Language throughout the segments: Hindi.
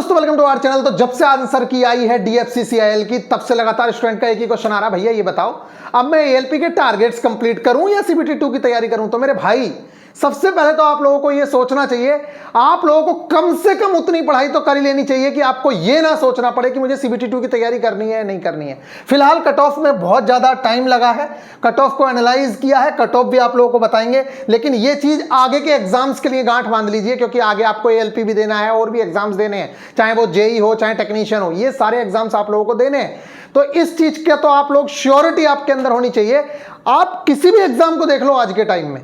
दोस्तों वेलकम टू आवर चैनल। तो जब से आंसर की आई है DFCCIL की, तब से लगातार स्टूडेंट का एक ही क्वेश्चन आ रहा है, भैया ये बताओ अब मैं ALP के टारगेट्स कंप्लीट करूं या CBT2 की तैयारी करूं। तो मेरे भाई सबसे पहले तो आप लोगों को ये सोचना चाहिए, आप लोगों को कम से कम उतनी पढ़ाई तो कर ही लेनी चाहिए कि आपको ये ना सोचना पड़े कि मुझे CBT2 की तैयारी करनी है नहीं करनी है। फिलहाल कट ऑफ में बहुत ज्यादा टाइम लगा है, कट ऑफ को एनालाइज किया है, कट ऑफ भी आप लोगों को बताएंगे, लेकिन ये चीज आगे के एग्जाम्स के लिए गांठ बांध लीजिए, क्योंकि आगे आपको ALP भी देना है और भी एग्जाम्स देने हैं, चाहे वो JEE हो चाहे टेक्नीशियन हो, ये सारे एग्जाम्स आप लोगों को देने हैं। तो इस चीज का तो आप लोग श्योरिटी आपके अंदर होनी चाहिए। आप किसी भी एग्जाम को देख लो, आज के टाइम में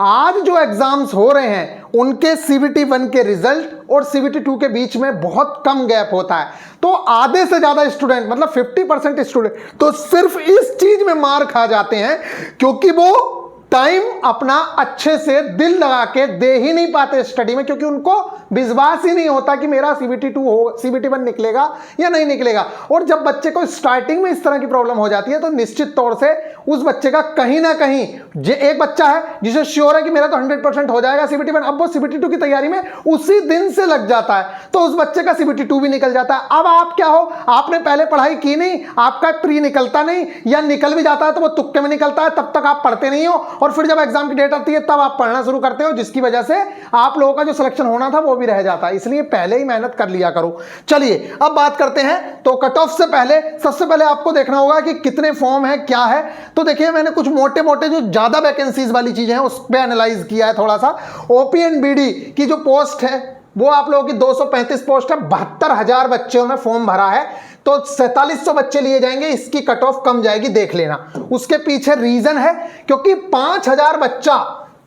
आज जो एग्जाम्स हो रहे हैं उनके CBT1 के रिजल्ट और CBT2 के बीच में बहुत कम गैप होता है। तो आधे से ज्यादा स्टूडेंट, मतलब 50% स्टूडेंट तो सिर्फ इस चीज में मार खा जाते हैं क्योंकि वो टाइम अपना अच्छे से दिल लगा के दे ही नहीं पाते स्टडी में, क्योंकि उनको विश्वास ही नहीं होता कि मेरा CBT2 हो CBT1 निकलेगा या नहीं निकलेगा। और जब बच्चे को स्टार्टिंग में इस तरह की प्रॉब्लम हो जाती है तो निश्चित तौर से उस बच्चे का कहीं ना कहीं, एक बच्चा है जिसे श्योर है कि मेरा तो 100% हो जाएगा CBT1, अब वो CBT2 की तैयारी में उसी दिन से लग जाता है, तो उस बच्चे का CBT2 भी निकल जाता है। अब आप क्या हो, आपने पहले पढ़ाई की नहीं, आपका प्री निकलता नहीं, या निकल भी जाता है तो वो तुक्के में निकलता है, तब तक आप पढ़ते नहीं हो, और फिर जब एग्जाम की डेट आती है तब आप पढ़ना शुरू करते हो, जिसकी वजह से आप लोगों का जो सिलेक्शन होना था वो भी रह जाता है। इसलिए पहले ही मेहनत कर लिया करो। चलिए अब बात करते हैं। तो कट ऑफ से पहले सबसे पहले आपको देखना होगा कि कितने फॉर्म है, क्या है। तो देखिए मैंने कुछ मोटे मोटे जो ज्यादा वैकेंसीज वाली चीजें हैं उस पर एनालाइज किया है थोड़ा सा। OP एंड BD की जो पोस्ट है वो आप लोगों की 235 पोस्ट है, 72,000 बच्चों ने फॉर्म भरा है, तो 4700 बच्चे लिए जाएंगे, इसकी कट ऑफ कम जाएगी, देख लेना। उसके पीछे रीजन है क्योंकि 5000 बच्चा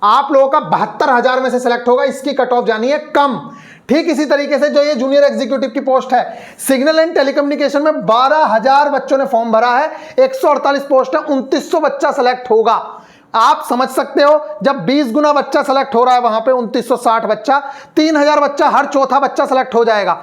आप लोगों का 72,000 में से सिलेक्ट होगा, इसकी कट ऑफ जानी है कम। ठीक इसी तरीके से जो ये जूनियर एग्जीक्यूटिव की पोस्ट है, सिग्नल एंड टेलीकम्युनिकेशन में 12,000 बच्चों ने फॉर्म भरा है, 148 पोस्ट है, 2900 बच्चा सेलेक्ट होगा। आप समझ सकते हो जब 20 गुना बच्चा सेलेक्ट हो रहा है वहां पे 2960 बच्चा, 3000 बच्चा, हर चौथा बच्चा सेलेक्ट हो जाएगा।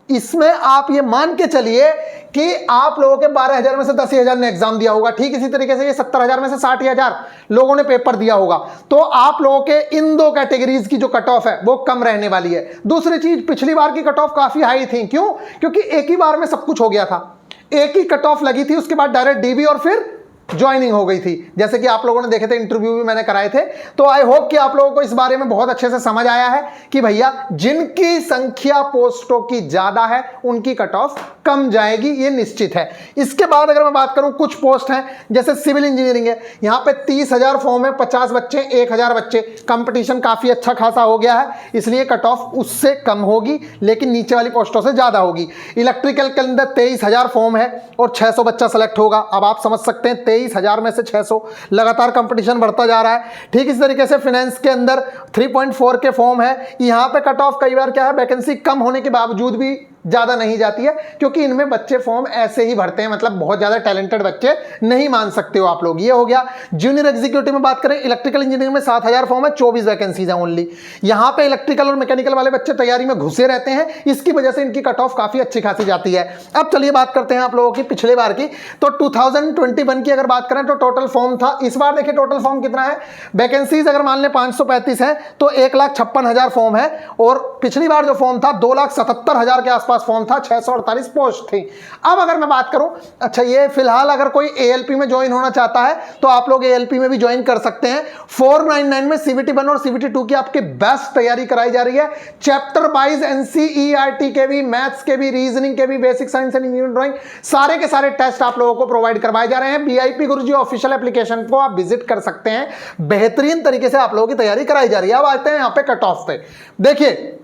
इसमें आप ये मान के चलिए कि आप लोगों के 12,000 में से 10,000 ने एग्जाम दिया होगा। ठीक इसी तरीके से ये 70,000 में से 60,000 लोगों ने पेपर दिया होगा। तो आप लोगों के इन दो कैटेगरीज की जो कट ऑफ है वो कम रहने वाली है। दूसरी चीज, पिछली बार की कट ऑफ काफी हाई थी, क्यों? क्योंकि एक ही बार में सब कुछ हो गया था, एक ही कट ऑफ लगी थी, उसके बाद डायरेक्ट DB और फिर ज्वाइनिंग हो गई थी, जैसे कि आप लोगों ने देखे थे, इंटरव्यू भी मैंने कराए थे। तो आई होप कि आप लोगों को इस बारे में बहुत अच्छे से समझ आया है कि भैया जिनकी संख्या पोस्टों की ज्यादा है उनकी कट ऑफ कम जाएगी, ये निश्चित है। इसके बाद अगर मैं बात करूं, कुछ पोस्ट हैं जैसे सिविल इंजीनियरिंग है, यहां पे 30,000 फॉर्म है, 50 बच्चे, 1,000 बच्चे, कंपटीशन काफी अच्छा खासा हो गया है, इसलिए कट ऑफ उससे कम होगी, लेकिन नीचे वाली पोस्टों से ज्यादा होगी। इलेक्ट्रिकल के अंदर 23,000 फॉर्म है और 600 बच्चा सेलेक्ट होगा। अब आप समझ सकते हैं 23,000 में से 600, लगातार कंपटीशन बढ़ता जा रहा है। ठीक इस तरीके से फाइनेंस के अंदर 3.4 के फॉर्म है, यहां पे कट ऑफ कई बार क्या है, वैकेंसी कम होने के बावजूद भी ज्यादा नहीं जाती है, क्योंकि इनमें बच्चे फॉर्म ऐसे ही भरते हैं, मतलब बहुत ज्यादा टैलेंटेड बच्चे नहीं मान सकते हो आप लोग। ये हो गया। जूनियर एग्जीक्यूटिव में बात करें, इलेक्ट्रिकल इंजीनियरिंग में 7,000 फॉर्म है, 24 वैकेंसीज हैं ओनली। यहां पे इलेक्ट्रिकल और मैकेनिकल वाले बच्चे तैयारी में घुसे रहते हैं, इसकी वजह से इनकी कट ऑफ काफी अच्छी खासी जाती है। अब चलिए बात करते हैं आप लोगों की पिछले बार की। तो 2021 की अगर बात करें तो टोटल फॉर्म था, इस बार देखिए टोटल फॉर्म कितना है। वैकेंसीज अगर मान लें 535 है तो 1,56,000 फॉर्म है, और पिछली बार जो फॉर्म था 2,77,000 के आसपास फॉर्म था, 648 पोस्ट थी। अब अगर मैं बात करूं, अच्छा ये फिलहाल अगर कोई ALP में ज्वाइन होना चाहता है तो आप लोग ALP में भी ज्वाइन कर सकते हैं। 499 में CBT1 और CBT2 की आपकी बेस्ट तैयारी कराई जा रही है। चैप्टर वाइज NCERT के भी, मैथ्स के भी, रीजनिंग के भी, basic science and engineering drawing, सारे के सारे टेस्ट आप लोगों को प्रोवाइड करवाए जा रहे हैं। VIP गुरुजी ऑफिशियल एप्लीकेशन को आप विजिट कर सकते हैं, बेहतरीन तरीके से आप लोगों की तैयारी कराई जा रही है। अब आते हैं यहाँ पे कट ऑफ पे। देखिए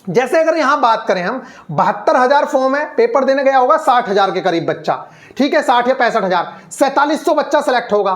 जैसे अगर यहां बात करें हम, 72,000 फॉर्म है, पेपर देने गया होगा 60,000 के करीब बच्चा, ठीक है, 60 या 65,000, 4700 बच्चा सेलेक्ट होगा।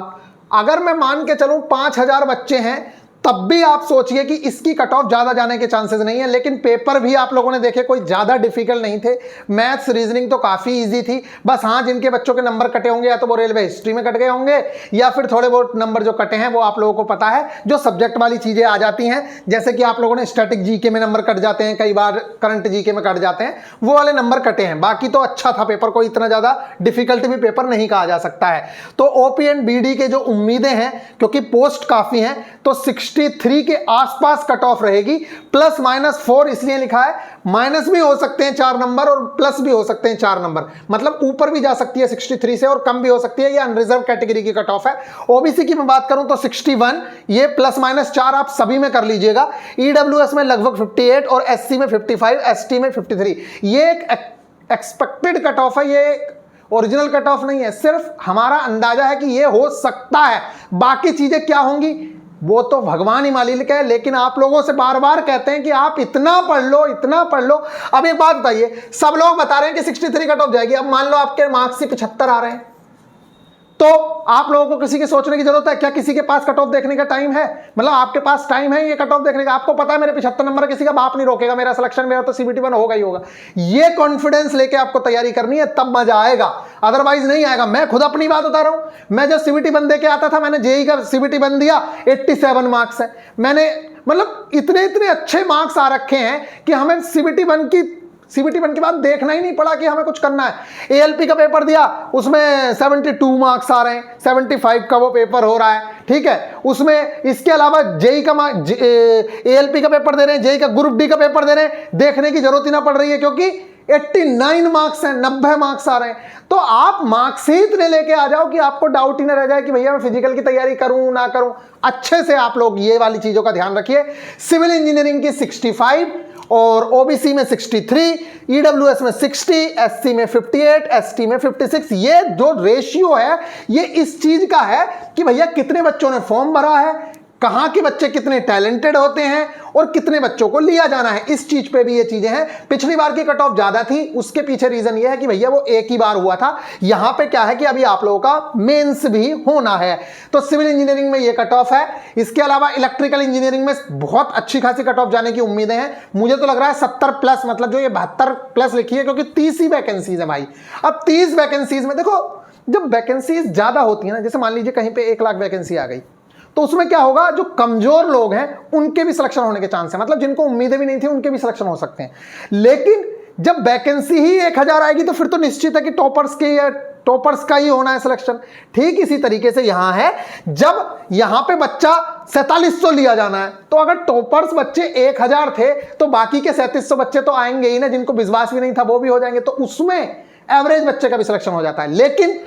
अगर मैं मान के चलूं 5,000 बच्चे हैं, तब भी आप सोचिए कि इसकी कट ऑफ ज्यादा जाने के चांसेस नहीं है। लेकिन पेपर भी आप लोगों ने देखे कोई ज्यादा डिफिकल्ट नहीं थे, मैथ्स रीजनिंग तो काफी इजी थी। बस हाँ, जिनके बच्चों के नंबर कटे होंगे या तो वो रेलवे हिस्ट्री में कट गए होंगे, या फिर थोड़े बहुत नंबर जो कटे हैं वो आप लोगों को पता है, जो सब्जेक्ट वाली चीजें आ जाती हैं, जैसे कि आप लोगों ने स्टैटिक GK में नंबर कट जाते हैं, कई बार करंट GK में कट जाते हैं, वो वाले नंबर कटे हैं। बाकी तो अच्छा था पेपर, कोई इतना ज्यादा डिफिकल्ट भी पेपर नहीं कहा जा सकता है। तो OP एंड BD के जो उम्मीदें हैं, क्योंकि पोस्ट काफी हैं, तो 60 63 के आसपास कट ऑफ रहेगी। ±4 इसलिए लिखा है, माइनस भी हो सकते हैं 4 नंबर और प्लस भी हो सकते हैं 4 नंबर, मतलब ऊपर भी जा सकती है 63 से और कम भी हो सकती है। ये अनरिजर्व कैटेगरी की कट ऑफ है। ओबीसी की मैं बात करूं तो 61, ये ±4 आप सभी में कर लीजिएगा। ईडब्ल्यूएस में लगभग 58 और एससी में 55, एसटी में 53। ये एक एक्सपेक्टेड कट ऑफ है, ये ओरिजिनल कट ऑफ नहीं है, सिर्फ हमारा अंदाजा है कि ये हो सकता है। बाकी चीजें क्या होंगी वो तो भगवान ही मालिक है, लेकिन आप लोगों से बार बार कहते हैं कि आप इतना पढ़ लो, इतना पढ़ लो। अब एक बात बताइए, सब लोग बता रहे हैं कि 63 कट ऑफ जाएगी, अब मान लो आपके मार्क्स से 75 आ रहे हैं, तो आप लोगों को किसी के सोचने की जरूरत है क्या? किसी के पास कट ऑफ देखने का टाइम है? मतलब आपके पास टाइम है ये कट ऑफ देखने का? आपको पता है मेरे 75 नंबर, किसी का बाप नहीं रोकेगा मेरा सिलेक्शन, मेरा तो CBT 1 होगा ही होगा। ये कॉन्फिडेंस लेके आपको तैयारी करनी है, तब मजा आएगा, अदरवाइज नहीं आएगा। मैं खुद अपनी बात बता रहा हूं, मैं जब CBT 1 दे के आता था, मैंने जेई का CBT 1 दिया, 87 मार्क्स है। मैंने मतलब इतने इतने अच्छे मार्क्स आ रखे हैं कि हमें CBT 1 के बाद देखना ही नहीं पड़ा कि हमें कुछ करना है। ALP का पेपर दिया, उसमें 72 मार्क्स आ रहे हैं, 75 का वो पेपर हो रहा है, ठीक है। उसमें इसके अलावा जेई का ALP का पेपर दे रहे हैं, जेई का ग्रुप डी का पेपर दे रहे हैं, देखने की जरूरत ही ना पड़ रही है क्योंकि 89 मार्क्स हैं, 90 मार्क्स आ रहे हैं। तो आप मार्क्स ही इतने लेके आ जाओ कि आपको डाउट ही ना रह जाए कि भैया मैं फिजिकल की तैयारी करूं ना करूं। अच्छे से आप लोग ये वाली चीजों का ध्यान रखिए। सिविल इंजीनियरिंग की 65 और ओबीसी में 63, ईडब्ल्यूएस में 60, एससी में 58, एसटी में 56। ये जो रेशियो है ये इस चीज का है कि भैया कितने बच्चों ने फॉर्म भरा है, कहां के बच्चे कितने टैलेंटेड होते हैं और कितने बच्चों को लिया जाना है। इस चीज पे भी ये चीजें हैं। पिछली बार की कट ऑफ ज्यादा थी, उसके पीछे रीजन ये है कि भैया वो एक ही बार हुआ था। यहां पे क्या है कि अभी आप लोगों का मेंस भी होना है। तो सिविल इंजीनियरिंग में ये कट ऑफ है। इसके अलावा इलेक्ट्रिकल इंजीनियरिंग में बहुत अच्छी खासी कट ऑफ जाने की उम्मीदें हैं। मुझे तो लग रहा है 70 प्लस, मतलब जो ये 72 प्लस लिखी है, क्योंकि 30 ही वैकेंसीज है भाई। अब 30 वैकेंसीज में देखो, जब वैकेंसीज ज्यादा होती है ना, जैसे मान लीजिए कहीं पे 1 लाख वैकेंसी आ गई, तो उसमें क्या होगा, जो कमजोर लोग हैं उनके भी सिलेक्शन होने के चांस है, मतलब जिनको उम्मीदें भी नहीं थी उनके भी सिलेक्शन हो सकते हैं। लेकिन जब वैकेंसी ही 1000 आएगी तो फिर तो निश्चित है कि टॉपर्स का ही होना है सिलेक्शन। ठीक इसी तरीके से यहां है, जब यहां पे बच्चा 4700 लिया जाना है, तो अगर टॉपर्स बच्चे 1000 थे तो बाकी के 3700 बच्चे तो आएंगे ही ना, जिनको विश्वास भी नहीं था वो भी हो जाएंगे, तो उसमें एवरेज बच्चे का भी सिलेक्शन हो जाता है। लेकिन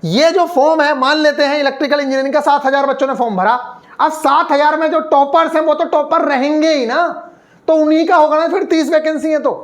ये जो फॉर्म है, मान लेते हैं इलेक्ट्रिकल इंजीनियरिंग का 7000 बच्चों ने फॉर्म भरा, अब 7000 में जो टॉपर्स हैं वो तो टॉपर रहेंगे ही ना, तो उन्हीं का होगा ना। फिर 30 वैकेंसी है तो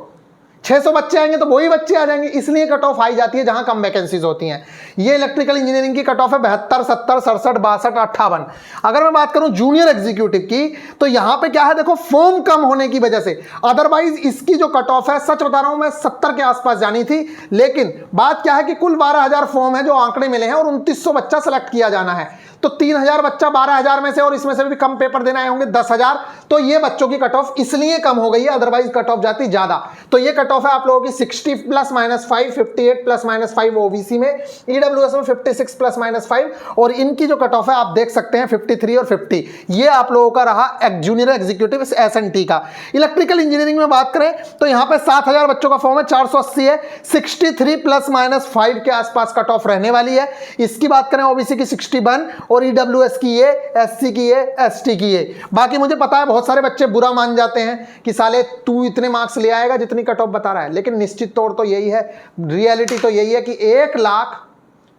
600 बच्चे आएंगे तो वही बच्चे आ जाएंगे, इसलिए कट ऑफ आई जाती है जहां कम वैकेंसीज होती हैं। ये इलेक्ट्रिकल इंजीनियरिंग की कट ऑफ है 72, 70, 67, 62, 58। अगर मैं बात करूं जूनियर एग्जीक्यूटिव की, तो यहां पे क्या है, देखो फॉर्म कम होने की वजह से, अदरवाइज इसकी जो कट ऑफ है, सच बता रहा हूं मैं, 70 के आसपास जानी थी। लेकिन बात क्या है कि कुल 12000 फॉर्म है जो आंकड़े मिले हैं और 2900 बच्चा सेलेक्ट किया जाना है, तो 3000 बच्चा 12000 में से, और इसमें से भी कम पेपर देना आए होंगे 10000, तो ये बच्चों की कट ऑफ इसलिए कम हो गई है, अदरवाइज कट ऑफ जाती ज्यादा। तो ये कट ऑफ है आप लोगों की 60 +-5, 58 +-5 ओबीसी में, ईडब्ल्यूएस में 56 +-5, और इनकी जो कट ऑफ है आप देख सकते हैं 53 और 50। ये आप लोगों का रहा जूनियर एग्जीक्यूटिव एसएनटी का। इलेक्ट्रिकल इंजीनियरिंग में बात करें तो यहां पे 7000 बच्चों का फॉर्म है, 480 है, 63 +-5 के आसपास कट ऑफ रहने वाली है। इसकी बात करें ओबीसी की 61 और ईडब्ल्यूएस की ये, एससी की ये, एसटी की ये। बाकी मुझे पता है बहुत सारे बच्चे बुरा मान जाते हैं कि साले तू इतने मार्क्स ले आएगा जितनी कट ऑफ बता रहा है, लेकिन निश्चित तौर तो यही है, रियलिटी तो यही है कि 1 लाख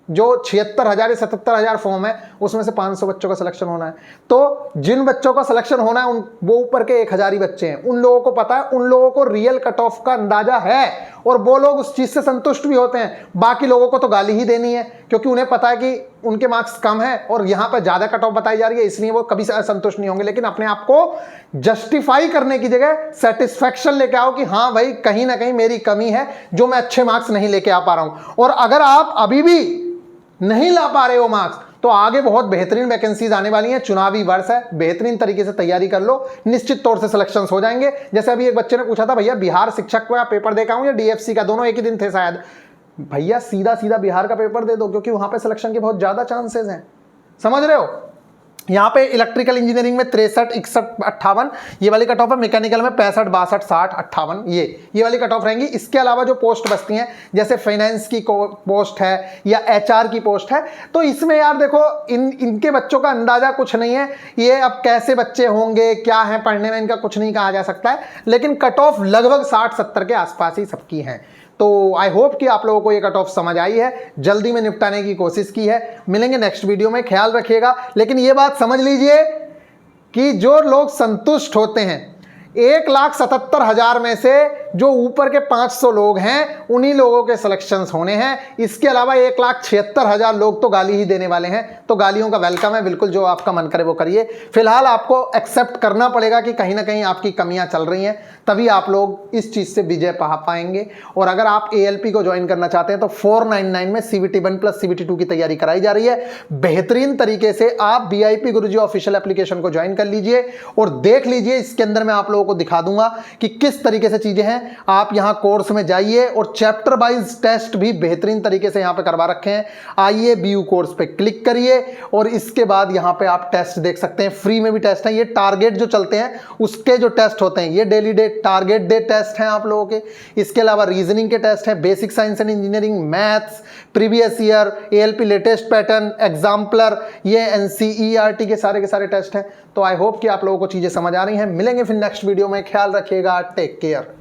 जो 76,000 या 77,000 फॉर्म है उसमें से 500 बच्चों का सिलेक्शन होना है। तो जिन बच्चों का सिलेक्शन होना है वो ऊपर के 1000 ही बच्चे हैं, उन लोगों को पता है, उन लोगों को रियल कट ऑफ का अंदाजा है और वो लोग उस चीज से संतुष्ट भी होते हैं। बाकी लोगों को तो गाली ही देनी है, क्योंकि उन्हें पता है कि उनके मार्क्स कम है और यहां पर ज्यादा कट ऑफ बताई जा रही है, इसलिए वो कभी संतुष्ट नहीं होंगे। लेकिन अपने आप को जस्टिफाई करने की जगह सेटिस्फैक्शन लेके आओ कि हाँ भाई कहीं ना कहीं मेरी कमी है जो मैं अच्छे मार्क्स नहीं लेके आ पा रहा हूं। और अगर आप अभी भी नहीं ला पा रहे हो मार्क्स, तो आगे बहुत बेहतरीन वैकेंसीज आने वाली हैं, चुनावी वर्ष है, बेहतरीन तरीके से तैयारी कर लो, निश्चित तौर से सिलेक्शंस हो जाएंगे। जैसे अभी एक बच्चे ने पूछा था, भैया बिहार शिक्षक का पेपर दे के आऊं या डीएफसी का, दोनों एक ही दिन थे शायद। भैया सीधा सीधा बिहार का पेपर दे दो, क्योंकि वहां पे सिलेक्शन के बहुत ज्यादा चांसेस हैं, समझ रहे हो। यहाँ पे इलेक्ट्रिकल इंजीनियरिंग में 63, 61, 58 ये वाली कट ऑफ है। मैकेनिकल में 65, 62, 60, 58 ये वाली कट ऑफ रहेंगी। इसके अलावा जो पोस्ट बचती हैं जैसे फाइनेंस की पोस्ट है या एचआर की पोस्ट है, तो इसमें यार देखो इनके बच्चों का अंदाजा कुछ नहीं है। ये अब कैसे बच्चे होंगे, क्या है पढ़ने में, इनका कुछ नहीं कहा जा सकता है, लेकिन कट ऑफ लगभग 60-70 के आसपास ही सबकी हैं। तो आई होप कि आप लोगों को ये कट ऑफ समझ आई है, जल्दी में निपटाने की कोशिश की है। मिलेंगे नेक्स्ट वीडियो में, ख्याल रखिएगा। लेकिन ये बात समझ लीजिए कि जो लोग संतुष्ट होते हैं 1,77,000 में से जो ऊपर के 500 लोग हैं उन्हीं लोगों के सिलेक्शंस होने हैं। इसके अलावा 1,76,000 लोग तो गाली ही देने वाले हैं, तो गालियों का वेलकम है, बिल्कुल जो आपका मन करे वो करिए। फिलहाल आपको एक्सेप्ट करना पड़ेगा कि कहीं ना कहीं आपकी कमियां चल रही हैं, तभी आप लोग इस चीज़ से विजय पा पाएंगे। और अगर आप ALP को ज्वाइन करना चाहते हैं तो 499 में CBT1 प्लस CBT2 की तैयारी कराई जा रही है। बेहतरीन तरीके से आप VIP गुरुजी ऑफिशियल एप्लीकेशन को ज्वाइन कर लीजिए और देख लीजिए। इसके अंदर मैं आप लोगों को दिखा दूंगा कि किस तरीके से चीजें हैं। आप यहां कोर्स में जाइए और चैप्टर वाइज टेस्ट भी बेहतरीन तरीके से यहां पे करवा रखे हैं। आइए BU कोर्स पे क्लिक करिए और इसके बाद यहां पे आप टेस्ट देख सकते हैं। फ्री में भी टेस्ट हैं, ये टारगेट जो चलते हैं उसके जो टेस्ट होते हैं, ये daily day target day test हैं आप लोगों के। इसके अलावा रीजनिंग के टेस्ट हैं, basic science and engineering, maths, previous year, ALP latest pattern, exemplar, ये NCERT के सारे टेस्ट हैं। तो आई होप कि आप लोगों को चीजें समझ आ रही हैं। मिलेंगे फिर नेक्स्ट वीडियो में, ख्याल रखिएगा, टेक केयर।